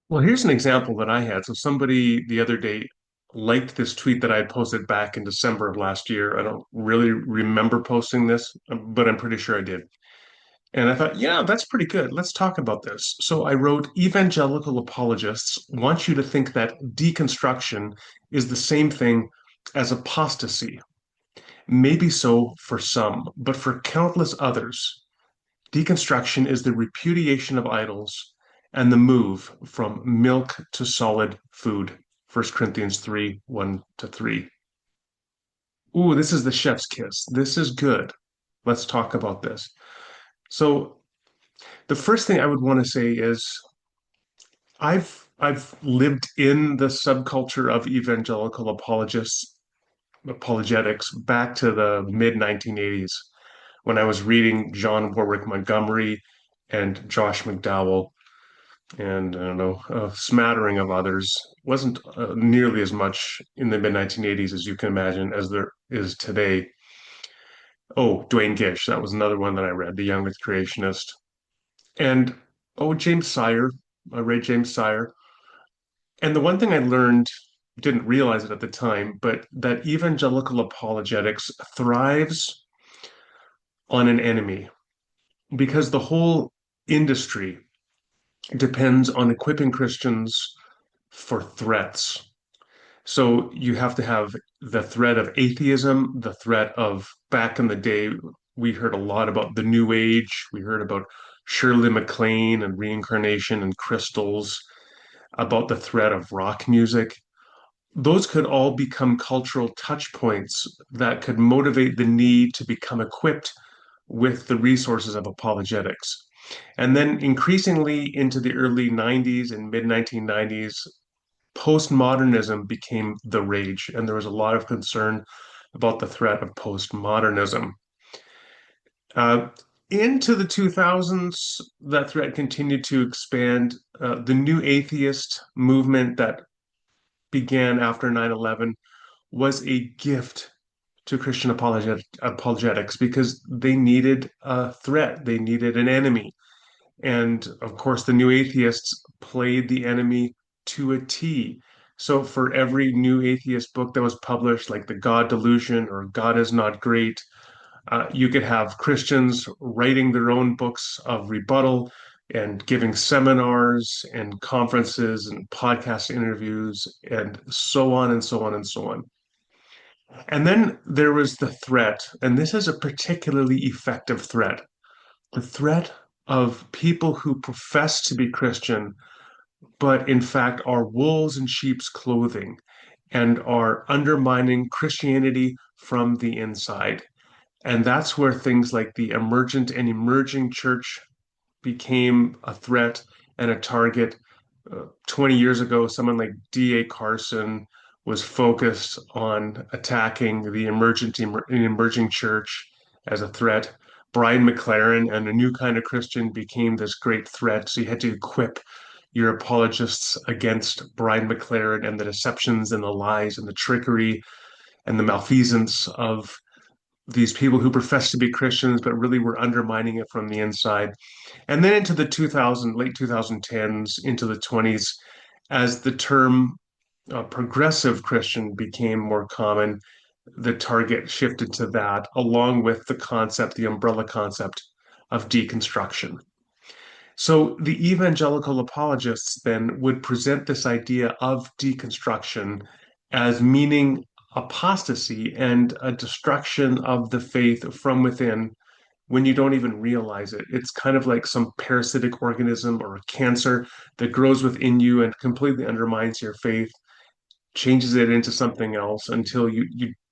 Well, here's an example that I had. So somebody the other day liked this tweet that I had posted back in December of last year. I don't really remember posting this, but I'm pretty sure I did. And I thought, yeah, that's pretty good. Let's talk about this. So I wrote, Evangelical apologists want you to think that deconstruction is the same thing as apostasy. Maybe so for some, but for countless others, deconstruction is the repudiation of idols and the move from milk to solid food. 1 Corinthians 3, 1 to 3. Ooh, this is the chef's kiss. This is good. Let's talk about this. So, the first thing I would want to say is I've lived in the subculture of evangelical apologetics back to the mid 1980s when I was reading John Warwick Montgomery and Josh McDowell and I don't know, a smattering of others. Wasn't nearly as much in the mid 1980s as you can imagine as there is today. Oh, Dwayne Gish, that was another one that I read, The Young Earth Creationist. And oh, James Sire, I read James Sire. And the one thing I learned, didn't realize it at the time, but that evangelical apologetics thrives on an enemy because the whole industry depends on equipping Christians for threats. So you have to have the threat of atheism, the threat of back in the day, we heard a lot about the New Age. We heard about Shirley MacLaine and reincarnation and crystals, about the threat of rock music. Those could all become cultural touch points that could motivate the need to become equipped with the resources of apologetics. And then increasingly into the early 90s and mid 1990s, postmodernism became the rage, and there was a lot of concern about the threat of postmodernism. Uh, Into the 2000s, that threat continued to expand. The new atheist movement that began after 9/11 was a gift to Christian apologetics because they needed a threat, they needed an enemy. And of course, the new atheists played the enemy to a T. So for every new atheist book that was published, like The God Delusion or God is Not Great, you could have Christians writing their own books of rebuttal and giving seminars and conferences and podcast interviews and so on and so on and so on. And then there was the threat, and this is a particularly effective threat, the threat of people who profess to be Christian, but in fact are wolves in sheep's clothing and are undermining Christianity from the inside. And that's where things like the emergent and emerging church became a threat and a target. 20 years ago, someone like D.A. Carson was focused on attacking the emerging church as a threat. Brian McLaren and a new kind of Christian became this great threat. So you had to equip your apologists against Brian McLaren and the deceptions and the lies and the trickery and the malfeasance of these people who profess to be Christians, but really were undermining it from the inside. And then into the late 2010s, into the 20s, as the term progressive Christian became more common, the target shifted to that, along with the concept, the umbrella concept of deconstruction. So the evangelical apologists then would present this idea of deconstruction as meaning apostasy and a destruction of the faith from within when you don't even realize it. It's kind of like some parasitic organism or a cancer that grows within you and completely undermines your faith, changes it into something else until you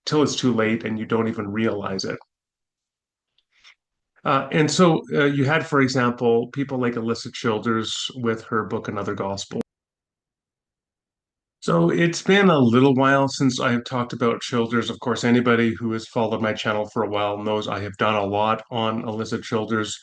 till it's too late and you don't even realize it. And so you had, for example, people like Alyssa Childers with her book Another Gospel. So it's been a little while since I have talked about Childers. Of course, anybody who has followed my channel for a while knows I have done a lot on Alyssa Childers,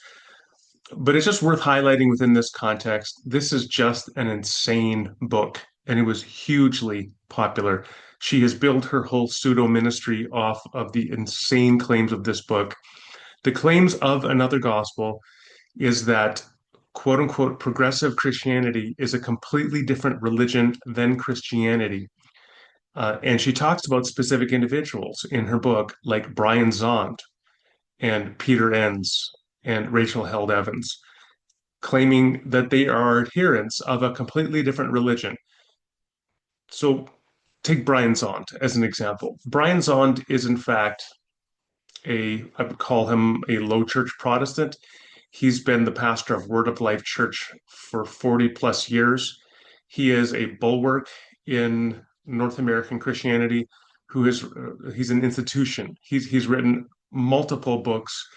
but it's just worth highlighting within this context. This is just an insane book, and it was hugely popular. She has built her whole pseudo ministry off of the insane claims of this book. The claims of Another Gospel is that quote unquote progressive Christianity is a completely different religion than Christianity. And she talks about specific individuals in her book, like Brian Zond and Peter Enns and Rachel Held Evans, claiming that they are adherents of a completely different religion. So take Brian Zond as an example. Brian Zond is, in fact, I would call him a low church Protestant. He's been the pastor of Word of Life Church for 40 plus years. He is a bulwark in North American Christianity he's an institution. He's written multiple books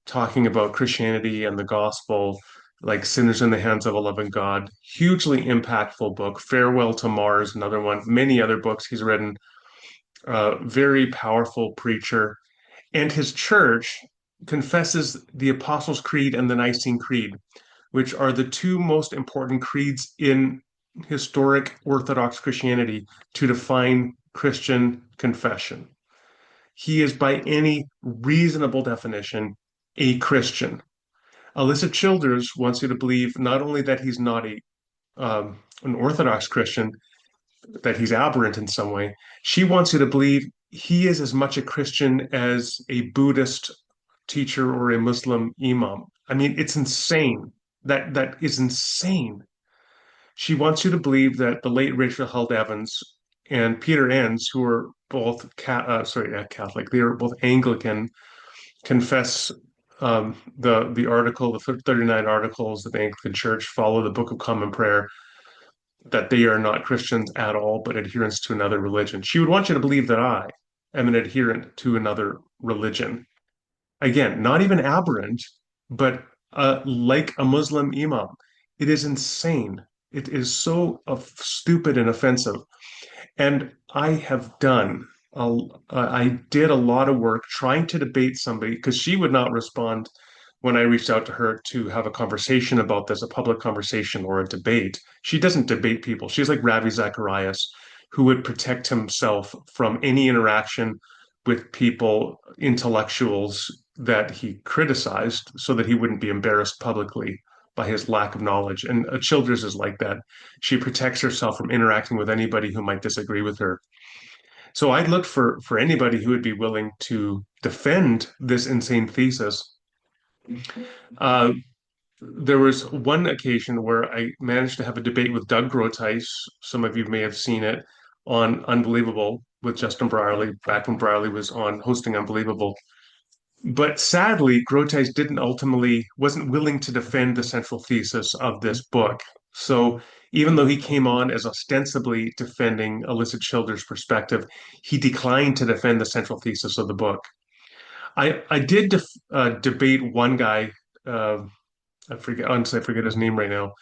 talking about Christianity and the gospel, like Sinners in the Hands of a Loving God. Hugely impactful book. Farewell to Mars, another one. Many other books he's written. Very powerful preacher. And his church confesses the Apostles' Creed and the Nicene Creed, which are the two most important creeds in historic Orthodox Christianity to define Christian confession. He is, by any reasonable definition, a Christian. Alyssa Childers wants you to believe not only that he's not an Orthodox Christian, that he's aberrant in some way. She wants you to believe he is as much a Christian as a Buddhist teacher or a Muslim imam. I mean, it's insane. That is insane. She wants you to believe that the late Rachel Held Evans and Peter Enns, who are both Catholic, they are both Anglican, confess the article, the 39 articles that the Anglican Church follow the Book of Common Prayer, that they are not Christians at all, but adherents to another religion. She would want you to believe that I am an adherent to another religion. Again, not even aberrant, but like a Muslim imam. It is insane. It is so stupid and offensive. And I did a lot of work trying to debate somebody because she would not respond when I reached out to her to have a conversation about this, a public conversation or a debate. She doesn't debate people. She's like Ravi Zacharias, who would protect himself from any interaction with people, intellectuals that he criticized so that he wouldn't be embarrassed publicly by his lack of knowledge. And Childers is like that. She protects herself from interacting with anybody who might disagree with her. So I looked for anybody who would be willing to defend this insane thesis. Uh, there was one occasion where I managed to have a debate with Doug Groothuis. Some of you may have seen it on Unbelievable with Justin Brierley, back when Brierley was on hosting Unbelievable. But sadly, Groteis wasn't willing to defend the central thesis of this book. So even though he came on as ostensibly defending Alyssa Childers' perspective, he declined to defend the central thesis of the book. I did debate one guy, uh, honestly, I forget his name right now,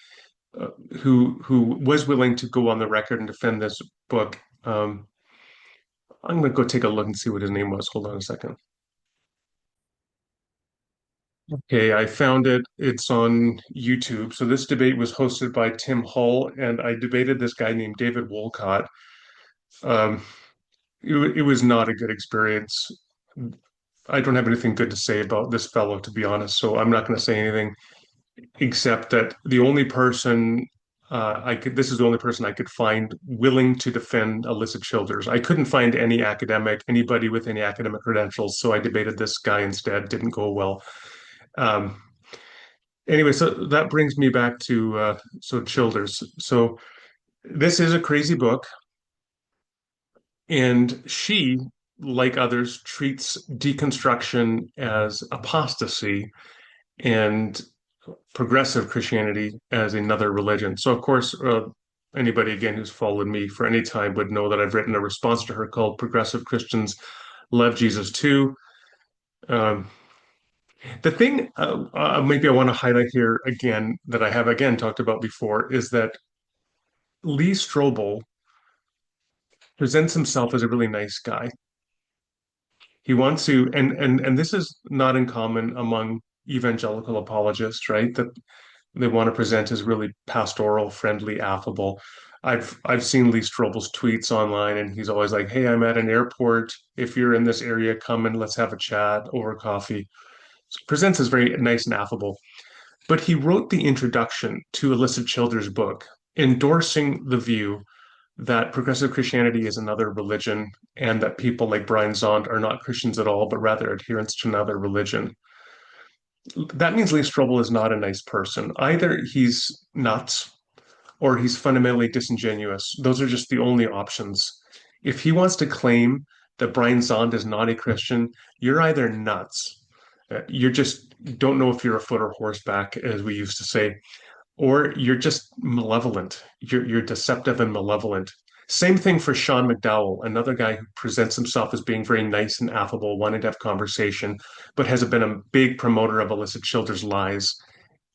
uh, who was willing to go on the record and defend this book. I'm going to go take a look and see what his name was. Hold on a second. Okay, I found it. It's on YouTube. So this debate was hosted by Tim Hull, and I debated this guy named David Wolcott. Um, it was not a good experience. I don't have anything good to say about this fellow, to be honest. So I'm not going to say anything except that the only person this is the only person I could find willing to defend Alyssa Childers. I couldn't find anybody with any academic credentials, so I debated this guy instead. Didn't go well. Um, Anyway, so that brings me back to Childers. So this is a crazy book, and she, like others, treats deconstruction as apostasy and progressive Christianity as another religion. So, of course, anybody again who's followed me for any time would know that I've written a response to her called "Progressive Christians Love Jesus Too." Um, The thing maybe I want to highlight here again that I have again talked about before is that Lee Strobel presents himself as a really nice guy. He wants to, and this is not uncommon among evangelical apologists, right? That they want to present as really pastoral, friendly, affable. I've seen Lee Strobel's tweets online, and he's always like, "Hey, I'm at an airport. If you're in this area, come and let's have a chat over coffee." So presents as very nice and affable. But he wrote the introduction to Alyssa Childers' book, endorsing the view that progressive Christianity is another religion and that people like Brian Zond are not Christians at all, but rather adherents to another religion. That means Lee Strobel is not a nice person. Either he's nuts or he's fundamentally disingenuous. Those are just the only options. If he wants to claim that Brian Zond is not a Christian, you're either nuts, you just don't know if you're a foot or horseback, as we used to say, or you're just malevolent. You're deceptive and malevolent. Same thing for Sean McDowell, another guy who presents himself as being very nice and affable, wanting to have conversation, but has been a big promoter of Alyssa Childers' lies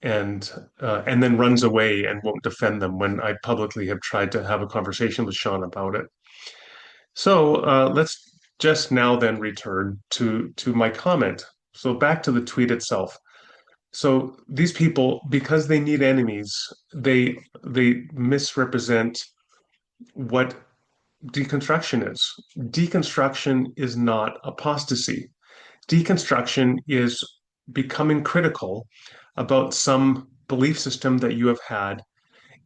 and then runs away and won't defend them when I publicly have tried to have a conversation with Sean about it. So let's just now then return to my comment. So back to the tweet itself. So these people, because they need enemies, they misrepresent what deconstruction is. Deconstruction is not apostasy. Deconstruction is becoming critical about some belief system that you have had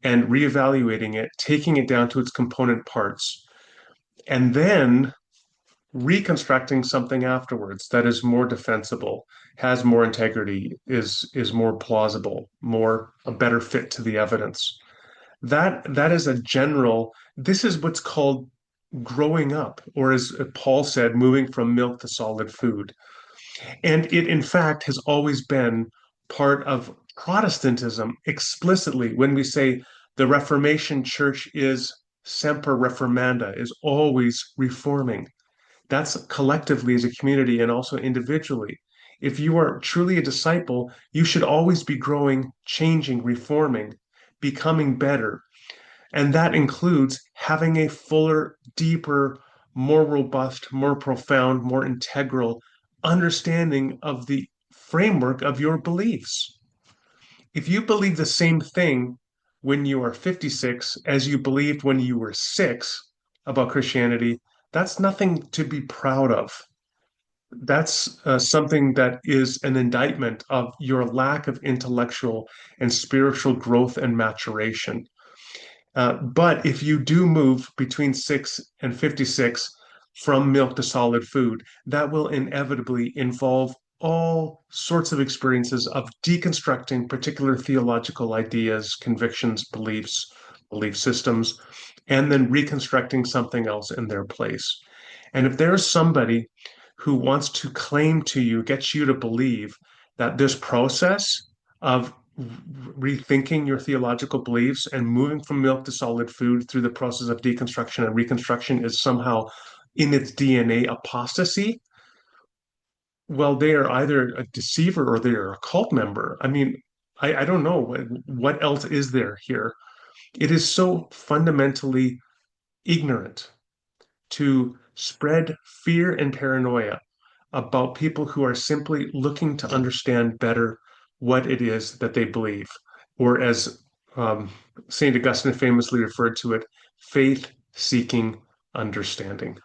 and reevaluating it, taking it down to its component parts, and then reconstructing something afterwards that is more defensible, has more integrity, is more plausible, more a better fit to the evidence. That is a general, this is what's called growing up, or as Paul said, moving from milk to solid food. And it, in fact, has always been part of Protestantism explicitly when we say the Reformation Church is semper reformanda, is always reforming. That's collectively as a community and also individually. If you are truly a disciple, you should always be growing, changing, reforming, becoming better. And that includes having a fuller, deeper, more robust, more profound, more integral understanding of the framework of your beliefs. If you believe the same thing when you are 56 as you believed when you were 6 about Christianity, that's nothing to be proud of. That's something that is an indictment of your lack of intellectual and spiritual growth and maturation. But if you do move between 6 and 56 from milk to solid food, that will inevitably involve all sorts of experiences of deconstructing particular theological ideas, convictions, beliefs, belief systems, and then reconstructing something else in their place. And if there's somebody who wants to claim to you, gets you to believe that this process of rethinking your theological beliefs and moving from milk to solid food through the process of deconstruction and reconstruction is somehow in its DNA apostasy, well, they are either a deceiver or they are a cult member. I mean, I don't know what else is there here. It is so fundamentally ignorant to spread fear and paranoia about people who are simply looking to understand better what it is that they believe, or as um, St. Augustine famously referred to it, faith seeking understanding.